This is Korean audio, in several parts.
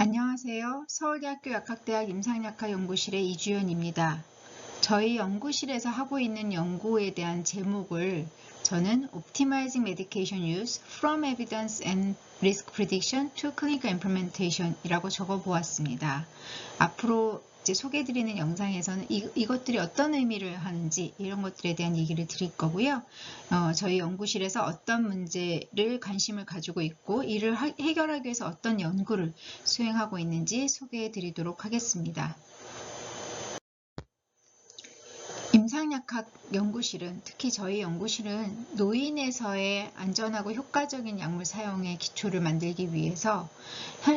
안녕하세요. 서울대학교 약학대학 임상약학 연구실의 이주연입니다. 저희 연구실에서 하고 있는 연구에 대한 제목을 저는 Optimizing Medication Use from Evidence and Risk Prediction to Clinical Implementation 이라고 적어 보았습니다. 앞으로 이제 소개해드리는 영상에서는 이것들이 어떤 의미를 하는지 이런 것들에 대한 얘기를 드릴 거고요. 저희 연구실에서 어떤 문제를 관심을 가지고 있고 이를 해결하기 위해서 어떤 연구를 수행하고 있는지 소개해 드리도록 하겠습니다. 임상약학 연구실은, 특히 저희 연구실은 노인에서의 안전하고 효과적인 약물 사용의 기초를 만들기 위해서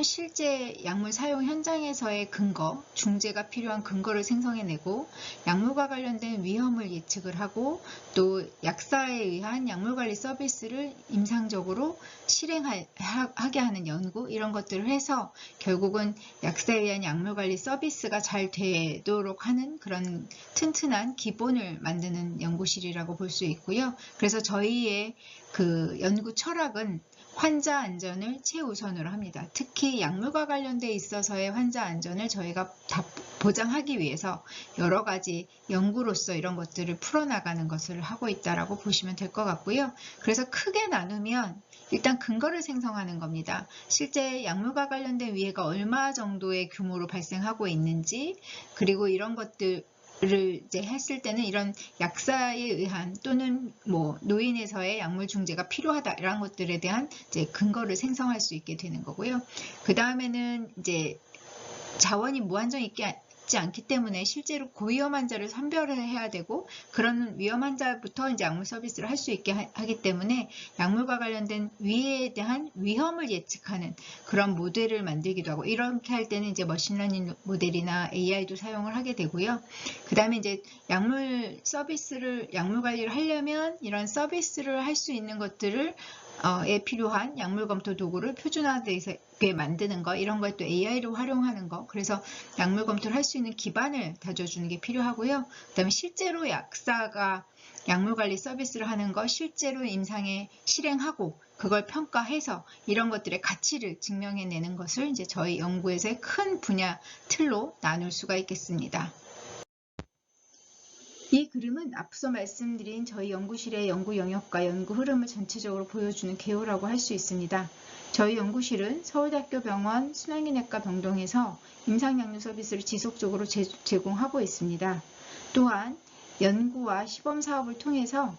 실제 약물 사용 현장에서의 근거, 중재가 필요한 근거를 생성해내고 약물과 관련된 위험을 예측을 하고 또 약사에 의한 약물관리 서비스를 임상적으로 실행하게 하는 연구, 이런 것들을 해서 결국은 약사에 의한 약물관리 서비스가 잘 되도록 하는 그런 튼튼한 기본을 만드는 연구실이라고 볼 수 있고요. 그래서 저희의 그 연구 철학은 환자 안전을 최우선으로 합니다. 특히 약물과 관련돼 있어서의 환자 안전을 저희가 다 보장하기 위해서 여러 가지 연구로서 이런 것들을 풀어나가는 것을 하고 있다라고 보시면 될 것 같고요. 그래서 크게 나누면 일단 근거를 생성하는 겁니다. 실제 약물과 관련된 위해가 얼마 정도의 규모로 발생하고 있는지, 그리고 이런 것들 를 이제 했을 때는 이런 약사에 의한 또는 뭐 노인에서의 약물 중재가 필요하다, 이런 것들에 대한 이제 근거를 생성할 수 있게 되는 거고요. 그 다음에는 이제 자원이 무한정 있지 않기 때문에 실제로 고위험 환자를 선별을 해야 되고, 그런 위험 환자부터 이제 약물 서비스를 할 수 있게 하기 때문에 약물과 관련된 위해에 대한 위험을 예측하는 그런 모델을 만들기도 하고, 이렇게 할 때는 이제 머신러닝 모델이나 AI도 사용을 하게 되고요. 그 다음에 이제 약물 관리를 하려면 이런 서비스를 할 수 있는 것들을 에 필요한 약물 검토 도구를 표준화되게 만드는 거, 이런 걸 또 AI로 활용하는 거, 그래서 약물 검토를 할 수 있는 기반을 다져주는 게 필요하고요. 그 다음에 실제로 약사가 약물 관리 서비스를 하는 거 실제로 임상에 실행하고 그걸 평가해서 이런 것들의 가치를 증명해내는 것을 이제 저희 연구에서의 큰 분야 틀로 나눌 수가 있겠습니다. 이 그림은 앞서 말씀드린 저희 연구실의 연구 영역과 연구 흐름을 전체적으로 보여주는 개요라고 할 수 있습니다. 저희 연구실은 서울대학교 병원 순환기내과 병동에서 임상약물 서비스를 지속적으로 제공하고 있습니다. 또한 연구와 시범 사업을 통해서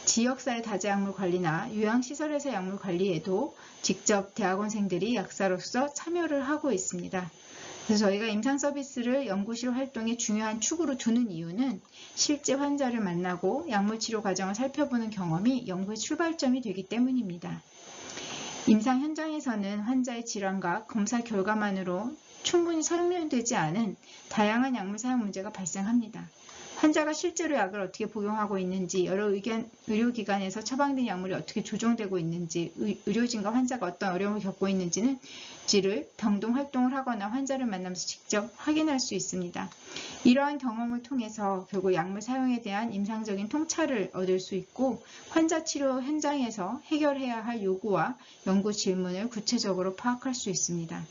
지역사회 다자약물 관리나 요양시설에서 약물 관리에도 직접 대학원생들이 약사로서 참여를 하고 있습니다. 그래서 저희가 임상 서비스를 연구실 활동의 중요한 축으로 두는 이유는 실제 환자를 만나고 약물 치료 과정을 살펴보는 경험이 연구의 출발점이 되기 때문입니다. 임상 현장에서는 환자의 질환과 검사 결과만으로 충분히 설명되지 않은 다양한 약물 사용 문제가 발생합니다. 환자가 실제로 약을 어떻게 복용하고 있는지, 여러 의료기관에서 처방된 약물이 어떻게 조정되고 있는지, 의료진과 환자가 어떤 어려움을 겪고 있는지를 병동 활동을 하거나 환자를 만나면서 직접 확인할 수 있습니다. 이러한 경험을 통해서 결국 약물 사용에 대한 임상적인 통찰을 얻을 수 있고, 환자 치료 현장에서 해결해야 할 요구와 연구 질문을 구체적으로 파악할 수 있습니다.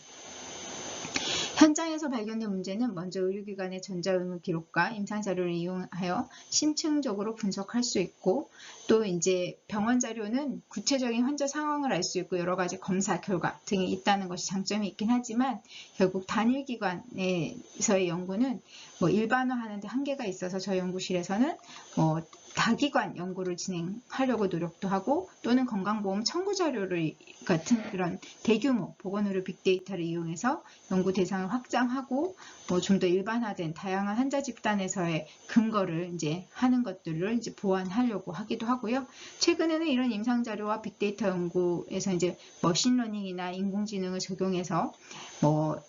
현장에서 발견된 문제는 먼저 의료기관의 전자의무 기록과 임상자료를 이용하여 심층적으로 분석할 수 있고, 또 이제 병원 자료는 구체적인 환자 상황을 알 수 있고 여러 가지 검사 결과 등이 있다는 것이 장점이 있긴 하지만, 결국 단일 기관에서의 연구는 일반화하는 데 한계가 있어서 저희 연구실에서는 다기관 연구를 진행하려고 노력도 하고, 또는 건강보험 청구 자료를 같은 그런 대규모 보건의료 빅데이터를 이용해서 연구 대상을 확장하고 좀 더 일반화된 다양한 환자 집단에서의 근거를 이제 하는 것들을 이제 보완하려고 하기도 하고요. 최근에는 이런 임상 자료와 빅데이터 연구에서 이제 머신러닝이나 인공지능을 적용해서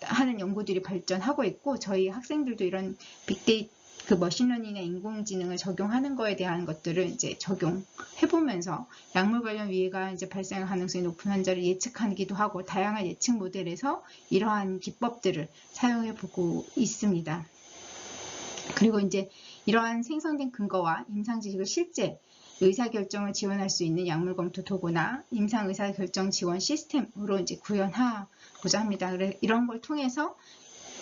하는 연구들이 발전하고 있고, 저희 학생들도 이런 머신러닝이나 인공지능을 적용하는 거에 대한 것들을 이제 적용해보면서 약물 관련 위해가 이제 발생할 가능성이 높은 환자를 예측하기도 하고, 다양한 예측 모델에서 이러한 기법들을 사용해보고 있습니다. 그리고 이제 이러한 생성된 근거와 임상 지식을 실제 의사결정을 지원할 수 있는 약물 검토 도구나 임상 의사결정 지원 시스템으로 이제 구현하고 보자 합니다. 이런 걸 통해서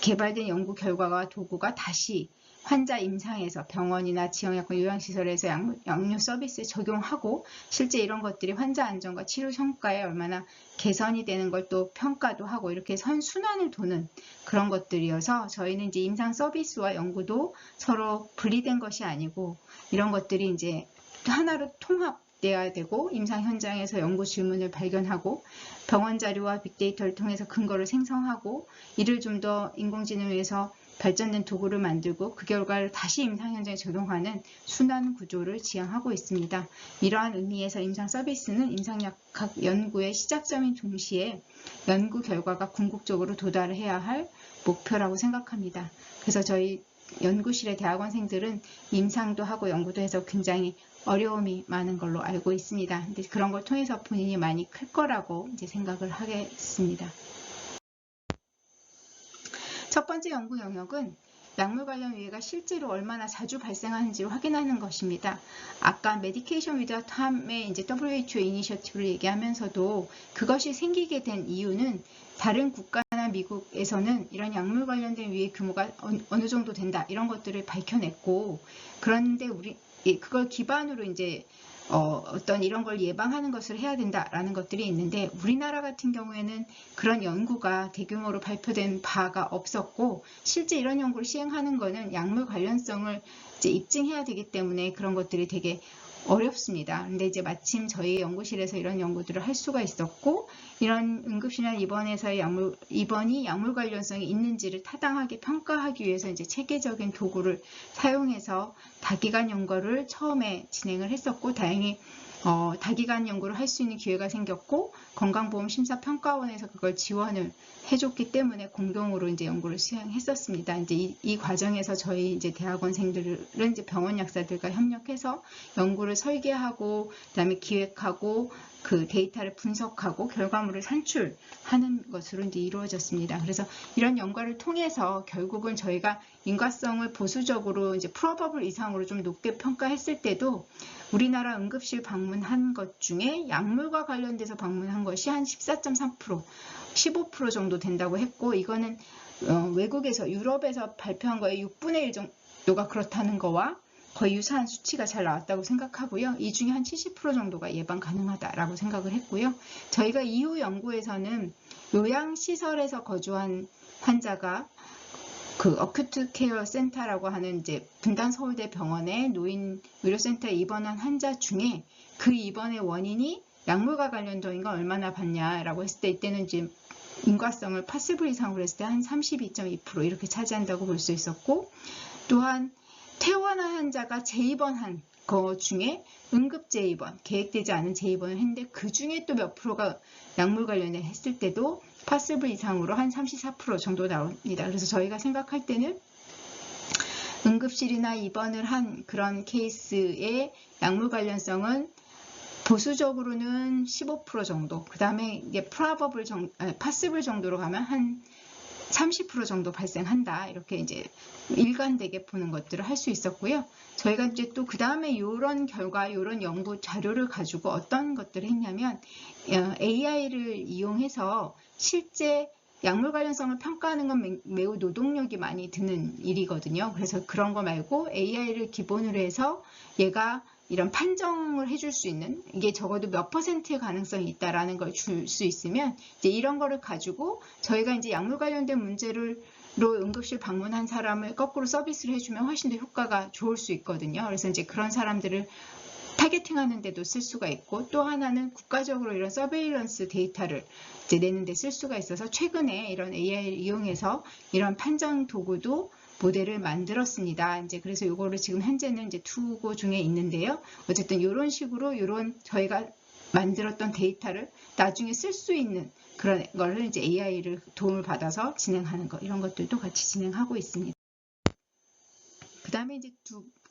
개발된 연구 결과와 도구가 다시 환자 임상에서 병원이나 지역약국 요양시설에서 양육 서비스에 적용하고 실제 이런 것들이 환자 안전과 치료 성과에 얼마나 개선이 되는 걸 또 평가도 하고 이렇게 선순환을 도는 그런 것들이어서 저희는 이제 임상 서비스와 연구도 서로 분리된 것이 아니고 이런 것들이 이제 하나로 통합돼야 되고 임상 현장에서 연구 질문을 발견하고 병원 자료와 빅데이터를 통해서 근거를 생성하고 이를 좀 더 인공지능에서 발전된 도구를 만들고 그 결과를 다시 임상 현장에 적용하는 순환 구조를 지향하고 있습니다. 이러한 의미에서 임상 서비스는 임상약학 연구의 시작점인 동시에 연구 결과가 궁극적으로 도달해야 할 목표라고 생각합니다. 그래서 저희 연구실의 대학원생들은 임상도 하고 연구도 해서 굉장히 어려움이 많은 걸로 알고 있습니다. 근데 그런 걸 통해서 본인이 많이 클 거라고 이제 생각을 하겠습니다. 첫 번째 연구 영역은 약물 관련 위해가 실제로 얼마나 자주 발생하는지를 확인하는 것입니다. 아까 메디케이션 위드아웃 함의 이제 WHO 이니셔티브를 얘기하면서도 그것이 생기게 된 이유는 다른 국가나 미국에서는 이런 약물 관련된 위해 규모가 어느 정도 된다 이런 것들을 밝혀냈고 그런데 그걸 기반으로 이제 어떤 이런 걸 예방하는 것을 해야 된다라는 것들이 있는데 우리나라 같은 경우에는 그런 연구가 대규모로 발표된 바가 없었고 실제 이런 연구를 시행하는 것은 약물 관련성을 이제 입증해야 되기 때문에 그런 것들이 되게 어렵습니다. 근데 이제 마침 저희 연구실에서 이런 연구들을 할 수가 있었고 이런 응급실이나 입원에서의 입원이 약물 관련성이 있는지를 타당하게 평가하기 위해서 이제 체계적인 도구를 사용해서 다기간 연구를 처음에 진행을 했었고 다행히 다기간 연구를 할 수 있는 기회가 생겼고 건강보험심사평가원에서 그걸 지원을 해줬기 때문에 공동으로 이제 연구를 수행했었습니다. 이제 이 과정에서 저희 이제 대학원생들은 이제 병원 약사들과 협력해서 연구를 설계하고 그다음에 기획하고 그 데이터를 분석하고 결과물을 산출하는 것으로 이제 이루어졌습니다. 그래서 이런 연구를 통해서 결국은 저희가 인과성을 보수적으로 이제 프로버블 이상으로 좀 높게 평가했을 때도 우리나라 응급실 방문한 것 중에 약물과 관련돼서 방문한 것이 한 14.3%, 15% 정도 된다고 했고 이거는 외국에서 유럽에서 발표한 거의 6분의 1 정도가 그렇다는 거와 거의 유사한 수치가 잘 나왔다고 생각하고요. 이 중에 한 70% 정도가 예방 가능하다라고 생각을 했고요. 저희가 이후 연구에서는 요양시설에서 거주한 환자가 그 어큐트 케어 센터라고 하는 이제 분당 서울대 병원의 노인 의료센터에 입원한 환자 중에 그 입원의 원인이 약물과 관련된가 얼마나 봤냐라고 했을 때 이때는 이제 인과성을 파스블 이상으로 했을 때 한 32.2% 이렇게 차지한다고 볼 수 있었고 또한 퇴원한 환자가 재입원한 거 중에 응급 재입원, 계획되지 않은 재입원을 했는데 그 중에 또 몇 프로가 약물 관련해 했을 때도 파스블 이상으로 한 34% 정도 나옵니다. 그래서 저희가 생각할 때는 응급실이나 입원을 한 그런 케이스의 약물 관련성은 보수적으로는 15% 정도, 그 다음에 이제 파스블 정도로 가면 한 30% 정도 발생한다. 이렇게 이제 일관되게 보는 것들을 할 수 있었고요. 저희가 이제 또 그 다음에 이런 결과, 이런 연구 자료를 가지고 어떤 것들을 했냐면 AI를 이용해서 실제 약물 관련성을 평가하는 건 매우 노동력이 많이 드는 일이거든요. 그래서 그런 거 말고 AI를 기본으로 해서 얘가 이런 판정을 해줄 수 있는 이게 적어도 몇 %의 가능성이 있다라는 걸 줄 수 있으면 이제 이런 거를 가지고 저희가 이제 약물 관련된 문제로 응급실 방문한 사람을 거꾸로 서비스를 해주면 훨씬 더 효과가 좋을 수 있거든요. 그래서 이제 그런 사람들을 타겟팅하는 데도 쓸 수가 있고 또 하나는 국가적으로 이런 서베일런스 데이터를 이제 내는 데 쓸 수가 있어서 최근에 이런 AI를 이용해서 이런 판정 도구도 모델을 만들었습니다. 이제 그래서 이거를 지금 현재는 이제 투고 중에 있는데요. 어쨌든 이런 식으로 이런 저희가 만들었던 데이터를 나중에 쓸 수 있는 그런 거를 이제 AI를 도움을 받아서 진행하는 거 이런 것들도 같이 진행하고 있습니다. 그 다음에 이제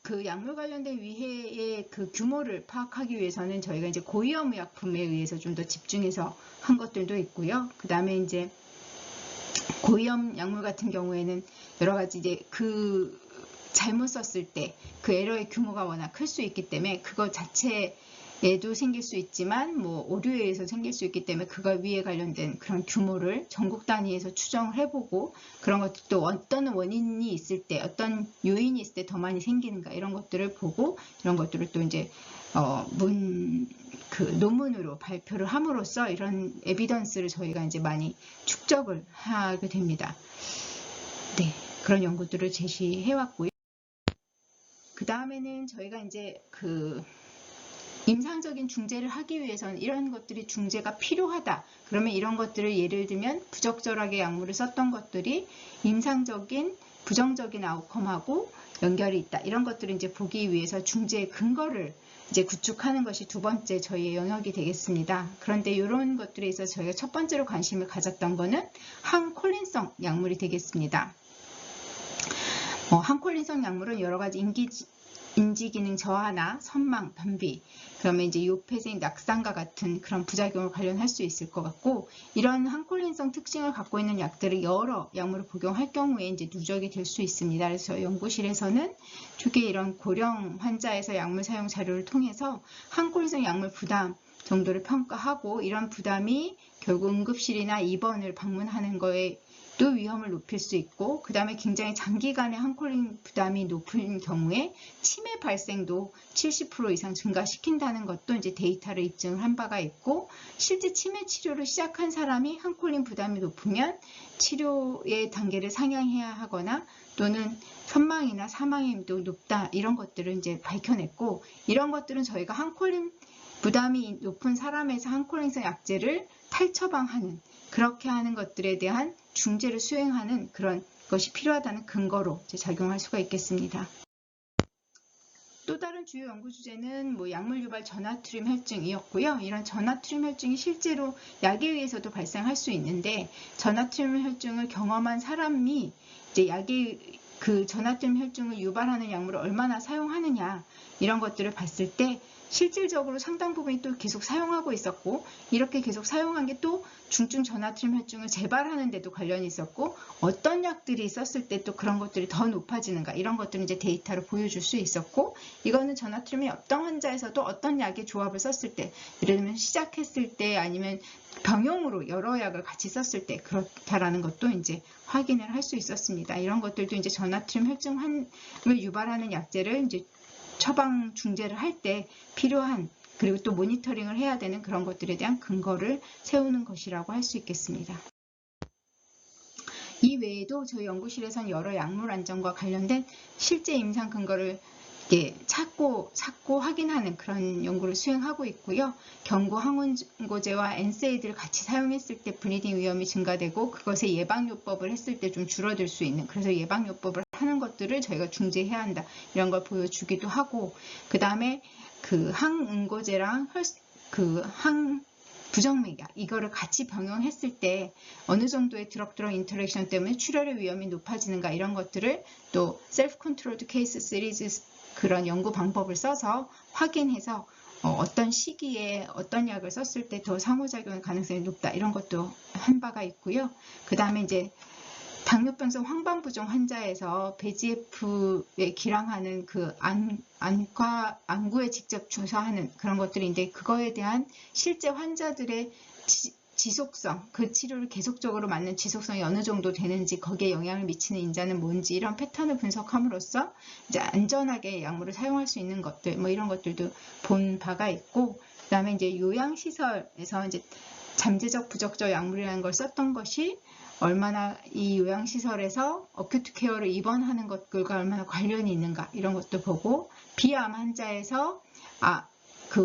그 약물 관련된 위해의 그 규모를 파악하기 위해서는 저희가 이제 고위험 의약품에 의해서 좀 더 집중해서 한 것들도 있고요. 그 다음에 이제 고위험 약물 같은 경우에는 여러 가지 이제 잘못 썼을 때 그 에러의 규모가 워낙 클 수 있기 때문에 그거 자체에 에도 생길 수 있지만 뭐 오류에 의해서 생길 수 있기 때문에 그거 위에 관련된 그런 규모를 전국 단위에서 추정을 해보고 그런 것들도 어떤 원인이 있을 때 어떤 요인이 있을 때 더 많이 생기는가 이런 것들을 보고 이런 것들을 또 이제 논문으로 발표를 함으로써 이런 에비던스를 저희가 이제 많이 축적을 하게 됩니다. 네, 그런 연구들을 제시해 왔고요. 그 다음에는 저희가 이제 임상적인 중재를 하기 위해서는 이런 것들이 중재가 필요하다. 그러면 이런 것들을 예를 들면 부적절하게 약물을 썼던 것들이 임상적인 부정적인 아웃컴하고 연결이 있다. 이런 것들을 이제 보기 위해서 중재의 근거를 이제 구축하는 것이 두 번째 저희의 영역이 되겠습니다. 그런데 이런 것들에 있어서 저희가 첫 번째로 관심을 가졌던 거는 항콜린성 약물이 되겠습니다. 항콜린성 약물은 여러 가지 인지기능 저하나 선망, 변비, 그러면 이제 요폐색 낙상과 같은 그런 부작용을 관련할 수 있을 것 같고, 이런 항콜린성 특징을 갖고 있는 약들을 여러 약물을 복용할 경우에 이제 누적이 될 수 있습니다. 그래서 연구실에서는 초기에 이런 고령 환자에서 약물 사용 자료를 통해서 항콜린성 약물 부담 정도를 평가하고, 이런 부담이 결국 응급실이나 입원을 방문하는 거에 또 위험을 높일 수 있고, 그 다음에 굉장히 장기간의 항콜린 부담이 높은 경우에 치매 발생도 70% 이상 증가시킨다는 것도 이제 데이터를 입증을 한 바가 있고, 실제 치매 치료를 시작한 사람이 항콜린 부담이 높으면 치료의 단계를 상향해야 하거나 또는 선망이나 사망의 위험도 높다, 이런 것들을 이제 밝혀냈고, 이런 것들은 저희가 항콜린 부담이 높은 사람에서 항콜린성 약제를 탈처방하는, 그렇게 하는 것들에 대한 중재를 수행하는 그런 것이 필요하다는 근거로 작용할 수가 있겠습니다. 또 다른 주요 연구 주제는 약물 유발 전하트륨 혈증이었고요. 이런 전하트륨 혈증이 실제로 약에 의해서도 발생할 수 있는데, 전하트륨 혈증을 경험한 사람이 이제 약의 전하트륨 혈증을 유발하는 약물을 얼마나 사용하느냐, 이런 것들을 봤을 때 실질적으로 상당 부분이 또 계속 사용하고 있었고, 이렇게 계속 사용한 게 또 중증 전하트륨 혈증을 재발하는 데도 관련이 있었고, 어떤 약들이 썼을 때 또 그런 것들이 더 높아지는가, 이런 것들은 이제 데이터로 보여줄 수 있었고, 이거는 전하트륨이 어떤 환자에서도 어떤 약의 조합을 썼을 때, 예를 들면 시작했을 때 아니면 병용으로 여러 약을 같이 썼을 때 그렇다라는 것도 이제 확인을 할 수 있었습니다. 이런 것들도 이제 전하트륨 혈증을 유발하는 약제를 이제 처방 중재를 할 때 필요한, 그리고 또 모니터링을 해야 되는 그런 것들에 대한 근거를 세우는 것이라고 할 수 있겠습니다. 이 외에도 저희 연구실에서는 여러 약물 안전과 관련된 실제 임상 근거를 찾고 확인하는 그런 연구를 수행하고 있고요. 경구 항원고제와 엔세이드를 같이 사용했을 때 블리딩 위험이 증가되고, 그것의 예방요법을 했을 때 좀 줄어들 수 있는, 그래서 예방요법을 하는 것들을 저희가 중재해야 한다, 이런 걸 보여주기도 하고, 그 다음에 항응고제랑 부정맥약, 이거를 같이 병용했을 때 어느 정도의 드럭 인터랙션 때문에 출혈의 위험이 높아지는가, 이런 것들을 또 셀프 컨트롤드 케이스 시리즈 그런 연구 방법을 써서 확인해서 어떤 시기에 어떤 약을 썼을 때 더 상호작용의 가능성이 높다, 이런 것도 한 바가 있고요. 그 다음에 이제 당뇨병성 황반부종 환자에서 배지F에 기량하는 안구에 직접 주사하는 그런 것들인데, 그거에 대한 실제 환자들의 지속성, 그 치료를 계속적으로 맞는 지속성이 어느 정도 되는지, 거기에 영향을 미치는 인자는 뭔지, 이런 패턴을 분석함으로써 이제 안전하게 약물을 사용할 수 있는 것들, 이런 것들도 본 바가 있고, 그다음에 이제 요양시설에서 이제 잠재적 부적절 약물이라는 걸 썼던 것이 얼마나 이 요양시설에서 어큐트 케어를 입원하는 것들과 얼마나 관련이 있는가, 이런 것도 보고, 비암 환자에서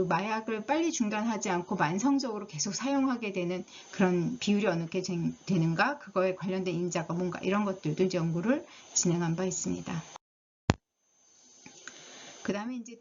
마약을 빨리 중단하지 않고 만성적으로 계속 사용하게 되는 그런 비율이 어떻게 되는가, 그거에 관련된 인자가 뭔가, 이런 것들도 이제 연구를 진행한 바 있습니다. 그 다음에 이제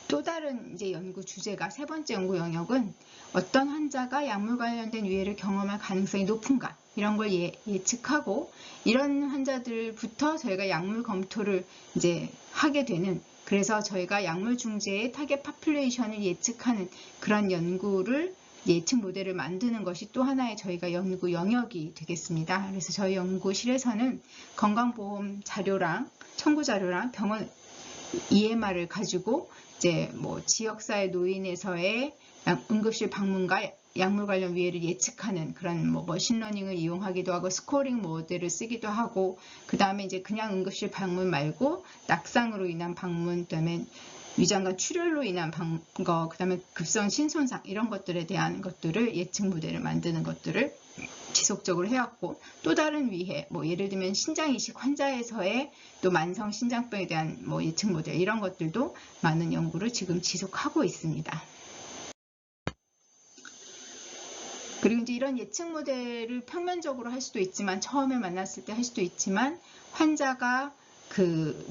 또 다른 이제 연구 주제가, 세 번째 연구 영역은 어떤 환자가 약물 관련된 위해를 경험할 가능성이 높은가, 이런 걸 예측하고, 이런 환자들부터 저희가 약물 검토를 이제 하게 되는, 그래서 저희가 약물 중재의 타겟 파퓰레이션을 예측하는 그런 연구를, 예측 모델을 만드는 것이 또 하나의 저희가 연구 영역이 되겠습니다. 그래서 저희 연구실에서는 건강보험 자료랑 청구 자료랑 병원 EMR을 가지고 이제 뭐 지역사회 노인에서의 응급실 방문과 약물 관련 위해를 예측하는 그런 뭐 머신러닝을 이용하기도 하고 스코어링 모델을 쓰기도 하고, 그 다음에 이제 그냥 응급실 방문 말고 낙상으로 인한 방문, 그다음에 위장관 출혈로 인한 거, 그다음에 급성 신손상 이런 것들에 대한 것들을 예측 모델을 만드는 것들을 지속적으로 해왔고, 또 다른 위해 뭐 예를 들면 신장 이식 환자에서의 또 만성 신장병에 대한 뭐 예측 모델 이런 것들도 많은 연구를 지금 지속하고 있습니다. 그리고 이제 이런 예측 모델을 평면적으로 할 수도 있지만, 처음에 만났을 때 할 수도 있지만, 환자가 그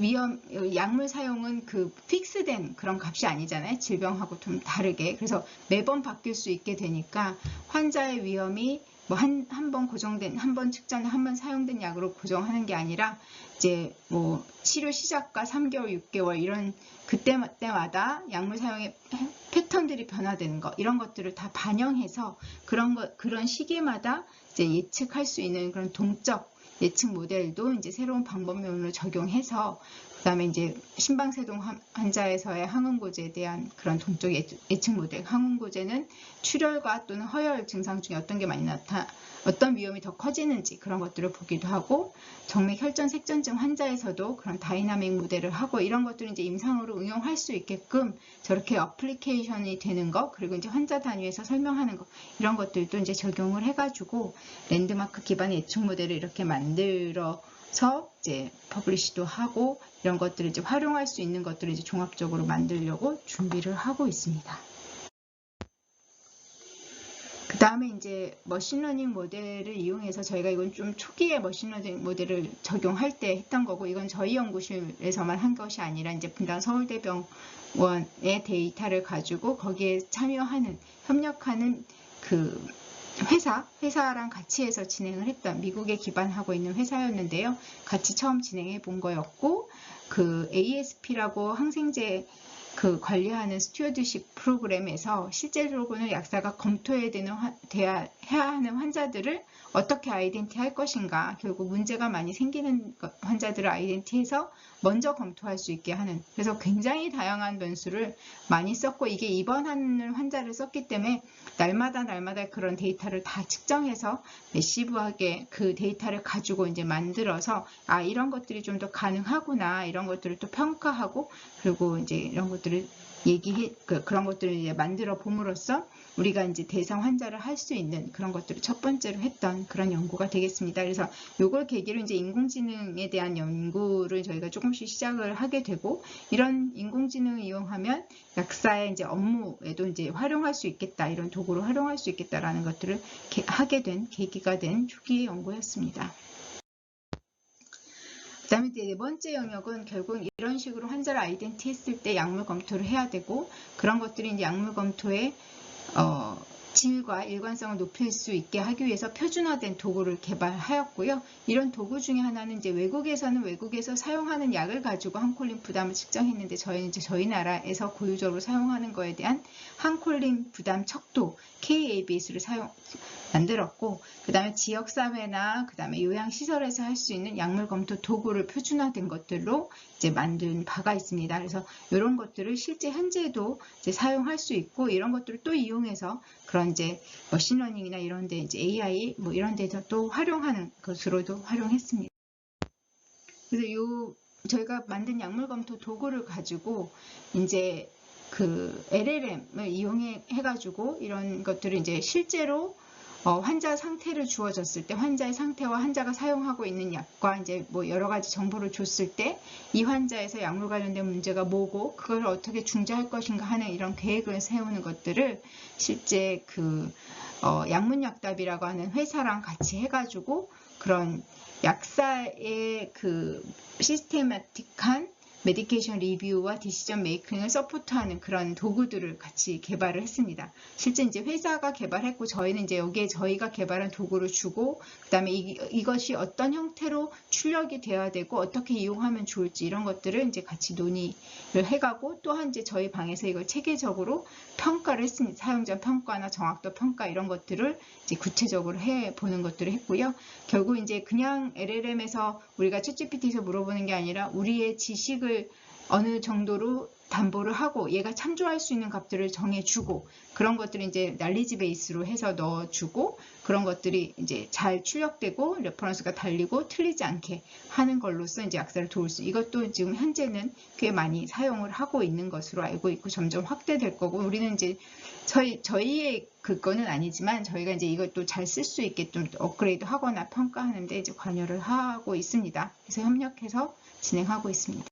약물 사용은 그 픽스된 그런 값이 아니잖아요. 질병하고 좀 다르게. 그래서 매번 바뀔 수 있게 되니까 환자의 위험이 뭐 한 번 고정된, 한 번 측정에 한 번 사용된 약으로 고정하는 게 아니라 이제 뭐 치료 시작과 3개월, 6개월 이런 그때마다 약물 사용의 패턴들이 변화되는 거, 이런 것들을 다 반영해서 그런 시기마다 이제 예측할 수 있는 그런 동적 예측 모델도 이제 새로운 방법론을 적용해서, 그다음에 이제 심방세동 환자에서의 항응고제에 대한 그런 동적 예측 모델, 항응고제는 출혈과 또는 허혈 증상 중에 어떤 게 많이 어떤 위험이 더 커지는지 그런 것들을 보기도 하고, 정맥 혈전 색전증 환자에서도 그런 다이나믹 모델을 하고, 이런 것들을 이제 임상으로 응용할 수 있게끔 저렇게 어플리케이션이 되는 거, 그리고 이제 환자 단위에서 설명하는 거, 이런 것들도 이제 적용을 해가지고 랜드마크 기반의 예측 모델을 이렇게 만들어서 이제 퍼블리시도 하고, 이런 것들을 이제 활용할 수 있는 것들을 이제 종합적으로 만들려고 준비를 하고 있습니다. 그 다음에 이제 머신러닝 모델을 이용해서 저희가 이건 좀 초기에 머신러닝 모델을 적용할 때 했던 거고, 이건 저희 연구실에서만 한 것이 아니라 이제 분당 서울대병원의 데이터를 가지고 거기에 협력하는 그 회사랑 같이 해서 진행을 했던, 미국에 기반하고 있는 회사였는데요. 같이 처음 진행해 본 거였고, 그 ASP라고 항생제 그 관리하는 스튜어드십 프로그램에서 실제로는 약사가 검토해야 하는 환자들을 어떻게 아이덴티 할 것인가, 결국 문제가 많이 생기는 환자들을 아이덴티해서 먼저 검토할 수 있게 하는, 그래서 굉장히 다양한 변수를 많이 썼고, 이게 입원하는 환자를 썼기 때문에 날마다 그런 데이터를 다 측정해서 매시브하게 그 데이터를 가지고 이제 만들어서, 이런 것들이 좀 더 가능하구나, 이런 것들을 또 평가하고, 그리고 이제 이런 것들을 그런 것들을 이제 만들어 봄으로써 우리가 이제 대상 환자를 할 수 있는 그런 것들을 첫 번째로 했던 그런 연구가 되겠습니다. 그래서 이걸 계기로 이제 인공지능에 대한 연구를 저희가 조금씩 시작을 하게 되고, 이런 인공지능을 이용하면 약사의 이제 업무에도 이제 활용할 수 있겠다, 이런 도구로 활용할 수 있겠다라는 것들을 하게 된 계기가 된 초기의 연구였습니다. 그 다음에 네 번째 영역은 결국 이런 식으로 환자를 아이덴티 했을 때 약물 검토를 해야 되고, 그런 것들이 이제 약물 검토의 질과 일관성을 높일 수 있게 하기 위해서 표준화된 도구를 개발하였고요. 이런 도구 중에 하나는 이제 외국에서 사용하는 약을 가지고 항콜린 부담을 측정했는데, 저희는 이제 저희 나라에서 고유적으로 사용하는 거에 대한 항콜린 부담 척도 KABS를 만들었고, 그 다음에 지역사회나 그 다음에 요양시설에서 할 수 있는 약물 검토 도구를 표준화된 것들로 이제 만든 바가 있습니다. 그래서 이런 것들을 실제 현재도 이제 사용할 수 있고, 이런 것들을 또 이용해서 그런 이제 머신러닝이나 이런 데 이제 AI 뭐 이런 데서 또 활용하는 것으로도 활용했습니다. 그래서 저희가 만든 약물 검토 도구를 가지고 이제 그 LLM을 이용해가지고 이런 것들을 이제 실제로 환자 상태를 주어졌을 때, 환자의 상태와 환자가 사용하고 있는 약과 이제 뭐 여러 가지 정보를 줬을 때, 이 환자에서 약물 관련된 문제가 뭐고 그걸 어떻게 중재할 것인가 하는 이런 계획을 세우는 것들을 실제 그 약문약답이라고 하는 회사랑 같이 해가지고 그런 약사의 그 시스테마틱한 메디케이션 리뷰와 디시전 메이킹을 서포트하는 그런 도구들을 같이 개발을 했습니다. 실제 이제 회사가 개발했고, 저희는 이제 여기에 저희가 개발한 도구를 주고, 그다음에 이것이 어떤 형태로 출력이 되어야 되고 어떻게 이용하면 좋을지 이런 것들을 이제 같이 논의를 해가고, 또한 이제 저희 방에서 이걸 체계적으로 평가를 했습니다. 사용자 평가나 정확도 평가 이런 것들을 이제 구체적으로 해보는 것들을 했고요. 결국 이제 그냥 LLM에서 우리가 챗GPT에서 물어보는 게 아니라 우리의 지식을 어느 정도로 담보를 하고 얘가 참조할 수 있는 값들을 정해주고 그런 것들을 이제 날리지 베이스로 해서 넣어주고 그런 것들이 이제 잘 출력되고 레퍼런스가 달리고 틀리지 않게 하는 걸로써 이제 약사를 도울 수 이것도 지금 현재는 꽤 많이 사용을 하고 있는 것으로 알고 있고 점점 확대될 거고 우리는 이제 저희의 그거는 아니지만 저희가 이제 이것도 잘 쓸 수 있게 좀 업그레이드 하거나 평가하는데 이제 관여를 하고 있습니다. 그래서 협력해서 진행하고 있습니다.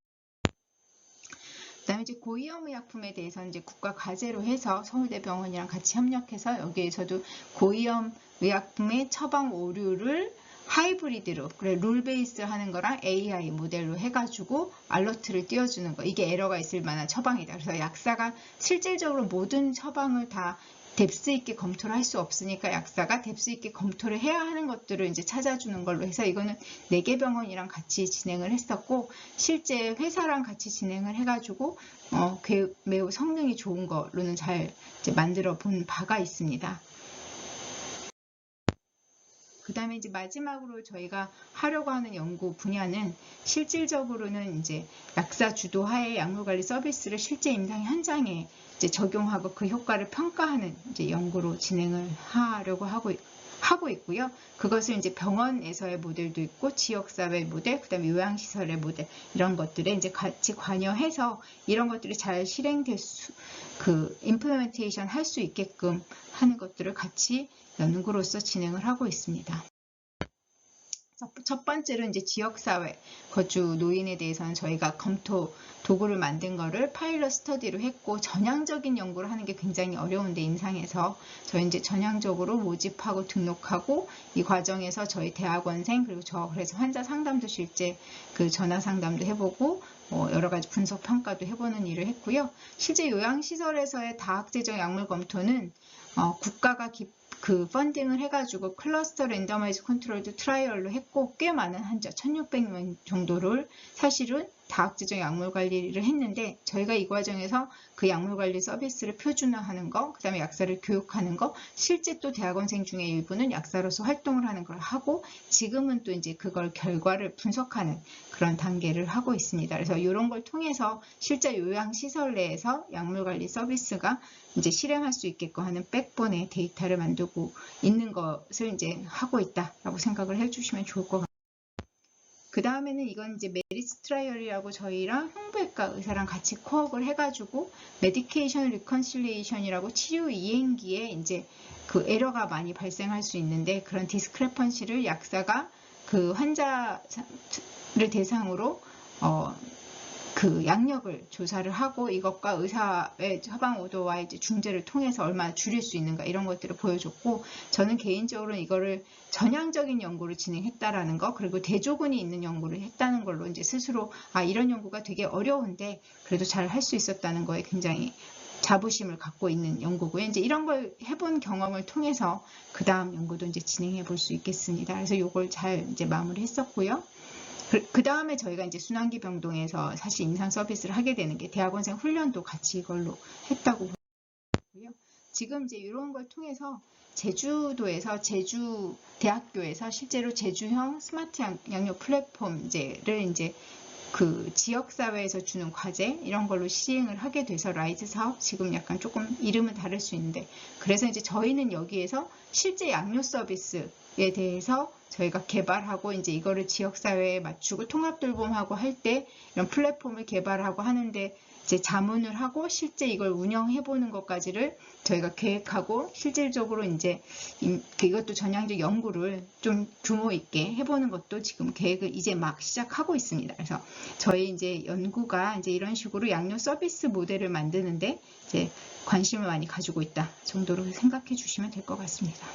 그다음에 이제 고위험 의약품에 대해서는 이제 국가 과제로 해서 서울대병원이랑 같이 협력해서 여기에서도 고위험 의약품의 처방 오류를 하이브리드로 그래 룰 베이스 하는 거랑 AI 모델로 해가지고 알러트를 띄워주는 거 이게 에러가 있을 만한 처방이다. 그래서 약사가 실질적으로 모든 처방을 다 뎁스 있게 검토를 할 수 없으니까 약사가 뎁스 있게 검토를 해야 하는 것들을 이제 찾아주는 걸로 해서 이거는 4개 병원이랑 같이 진행을 했었고 실제 회사랑 같이 진행을 해가지고 매우 성능이 좋은 걸로는 잘 이제 만들어 본 바가 있습니다. 그 다음에 이제 마지막으로 저희가 하려고 하는 연구 분야는 실질적으로는 이제 약사 주도하에 약물관리 서비스를 실제 임상 현장에 이제 적용하고 그 효과를 평가하는 이제 연구로 진행을 하려고 하고 있고요. 그것을 이제 병원에서의 모델도 있고 지역사회 모델, 그 다음에 요양시설의 모델 이런 것들에 이제 같이 관여해서 이런 것들이 잘 실행될 임플리멘테이션 할 수 있게끔 하는 것들을 같이 연구로서 진행을 하고 있습니다. 첫 번째로 이제 지역사회 거주 노인에 대해서는 저희가 검토 도구를 만든 거를 파일럿 스터디로 했고 전향적인 연구를 하는 게 굉장히 어려운데 임상에서 저희 이제 전향적으로 모집하고 등록하고 이 과정에서 저희 대학원생 그리고 그래서 환자 상담도 실제 그 전화 상담도 해보고 여러 가지 분석 평가도 해보는 일을 했고요. 실제 요양시설에서의 다학제적 약물 검토는 국가가 그 펀딩을 해가지고 클러스터 랜더마이즈 컨트롤드 트라이얼로 했고 꽤 많은 환자 1600명 정도를 사실은 다학제적 약물 관리를 했는데 저희가 이 과정에서 그 약물 관리 서비스를 표준화하는 거, 그 다음에 약사를 교육하는 거, 실제 또 대학원생 중에 일부는 약사로서 활동을 하는 걸 하고 지금은 또 이제 그걸 결과를 분석하는 그런 단계를 하고 있습니다. 그래서 이런 걸 통해서 실제 요양시설 내에서 약물 관리 서비스가 이제 실행할 수 있게끔 하는 백본의 데이터를 만들고 있는 것을 이제 하고 있다라고 생각을 해주시면 좋을 것 같아요. 그 다음에는 이건 이제 메리츠 트라이얼이라고 저희랑 흉부외과 의사랑 같이 코업을 해가지고 메디케이션 리컨실리에이션이라고 치료 이행기에 이제 그 에러가 많이 발생할 수 있는데 그런 디스크레펀시를 약사가 그 환자를 대상으로 그 양력을 조사를 하고 이것과 의사의 처방 오도와 이제 중재를 통해서 얼마나 줄일 수 있는가 이런 것들을 보여줬고 저는 개인적으로 이거를 전향적인 연구를 진행했다라는 거 그리고 대조군이 있는 연구를 했다는 걸로 이제 스스로 이런 연구가 되게 어려운데 그래도 잘 할 수 있었다는 거에 굉장히 자부심을 갖고 있는 연구고요. 이제 이런 걸 해본 경험을 통해서 그 다음 연구도 이제 진행해 볼 수 있겠습니다. 그래서 이걸 잘 이제 마무리했었고요. 그 다음에 저희가 이제 순환기 병동에서 사실 임상 서비스를 하게 되는 게 대학원생 훈련도 같이 이걸로 했다고 보고요. 지금 이제 이런 걸 통해서 제주도에서 제주 대학교에서 실제로 제주형 스마트 양육 플랫폼제를 이제 그 지역사회에서 주는 과제 이런 걸로 시행을 하게 돼서 라이즈 사업 지금 약간 조금 이름은 다를 수 있는데 그래서 이제 저희는 여기에서 실제 양육 서비스에 대해서 저희가 개발하고 이제 이거를 지역사회에 맞추고 통합돌봄하고 할 때 이런 플랫폼을 개발하고 하는데 이제 자문을 하고 실제 이걸 운영해보는 것까지를 저희가 계획하고 실질적으로 이제 이것도 전향적 연구를 좀 규모 있게 해보는 것도 지금 계획을 이제 막 시작하고 있습니다. 그래서 저희 이제 연구가 이제 이런 식으로 양육 서비스 모델을 만드는데 이제 관심을 많이 가지고 있다 정도로 생각해 주시면 될 것 같습니다.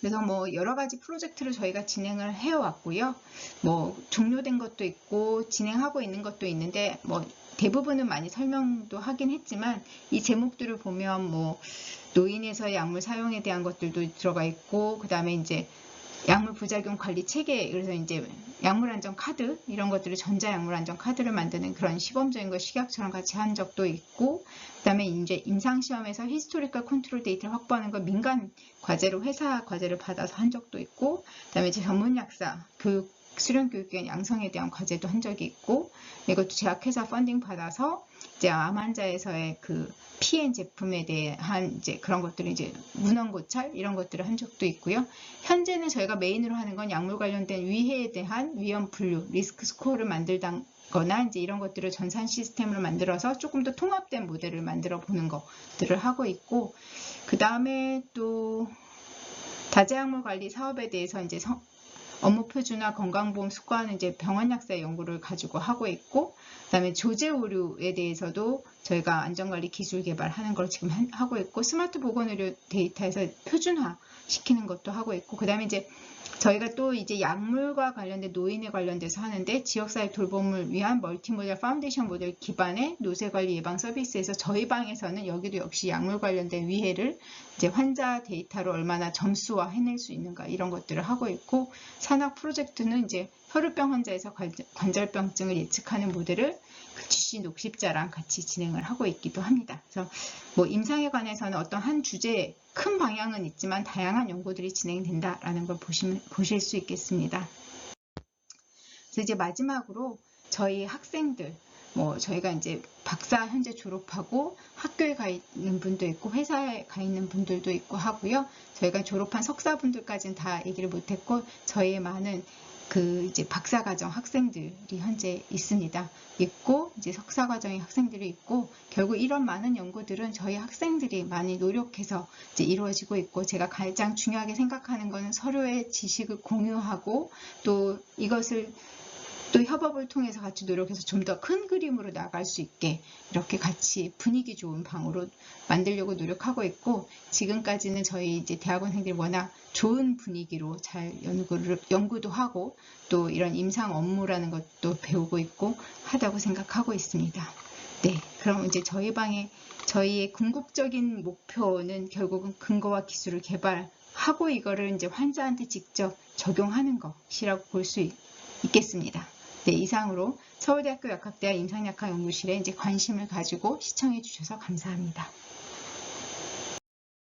그래서 뭐 여러 가지 프로젝트를 저희가 진행을 해왔고요. 뭐 종료된 것도 있고 진행하고 있는 것도 있는데 뭐 대부분은 많이 설명도 하긴 했지만 이 제목들을 보면 뭐 노인에서의 약물 사용에 대한 것들도 들어가 있고 그 다음에 이제 약물 부작용 관리 체계 그래서 이제 약물 안전 카드 이런 것들을 전자 약물 안전 카드를 만드는 그런 시범적인 거 식약처럼 같이 한 적도 있고 그다음에 이제 임상 시험에서 히스토리컬 컨트롤 데이터를 확보하는 거 민간 과제로 회사 과제를 받아서 한 적도 있고 그다음에 이제 전문 약사 교육 수련 교육기관 양성에 대한 과제도 한 적이 있고, 이것도 제약회사 펀딩 받아서 이제 암 환자에서의 그 PN 제품에 대한 이제 그런 것들을 이제 문헌 고찰 이런 것들을 한 적도 있고요. 현재는 저희가 메인으로 하는 건 약물 관련된 위해에 대한 위험 분류, 리스크 스코어를 만들거나 이제 이런 것들을 전산 시스템으로 만들어서 조금 더 통합된 모델을 만들어 보는 것들을 하고 있고, 그 다음에 또 다자약물 관리 사업에 대해서 이제 업무 표준화 건강보험 수거하는 이제 병원 약사 연구를 가지고 하고 있고, 그다음에 조제 오류에 대해서도 저희가 안전관리 기술 개발하는 걸 지금 하고 있고, 스마트 보건의료 데이터에서 표준화 시키는 것도 하고 있고, 그다음에 이제 저희가 또 이제 약물과 관련된 노인에 관련돼서 하는데, 지역사회 돌봄을 위한 멀티모델 파운데이션 모델 기반의 노쇠관리 예방 서비스에서 저희 방에서는 여기도 역시 약물 관련된 위해를 이제 환자 데이터로 얼마나 점수화 해낼 수 있는가 이런 것들을 하고 있고, 산학 프로젝트는 이제 혈우병 환자에서 관절병증을 예측하는 모델을 GC 녹십자랑 같이 진행을 하고 있기도 합니다. 그래서 뭐 임상에 관해서는 어떤 한 주제에 큰 방향은 있지만 다양한 연구들이 진행된다라는 걸 보실 수 있겠습니다. 그래서 이제 마지막으로 저희 학생들, 뭐 저희가 이제 박사 현재 졸업하고 학교에 가 있는 분도 있고 회사에 가 있는 분들도 있고 하고요. 저희가 졸업한 석사분들까지는 다 얘기를 못했고, 저희의 많은 그 이제 박사과정 학생들이 현재 있습니다. 있고 이제 석사과정의 학생들이 있고, 결국 이런 많은 연구들은 저희 학생들이 많이 노력해서 이제 이루어지고 있고, 제가 가장 중요하게 생각하는 것은 서로의 지식을 공유하고 또 이것을 또 협업을 통해서 같이 노력해서 좀 더 큰 그림으로 나갈 수 있게 이렇게 같이 분위기 좋은 방으로 만들려고 노력하고 있고, 지금까지는 저희 이제 대학원생들이 워낙 좋은 분위기로 잘 연구도 하고 또 이런 임상 업무라는 것도 배우고 있고 하다고 생각하고 있습니다. 네, 그럼 이제 저희의 궁극적인 목표는 결국은 근거와 기술을 개발하고 이거를 이제 환자한테 직접 적용하는 것이라고 볼 수 있겠습니다. 네, 이상으로 서울대학교 약학대학 임상약학 연구실에 이제 관심을 가지고 시청해 주셔서 감사합니다.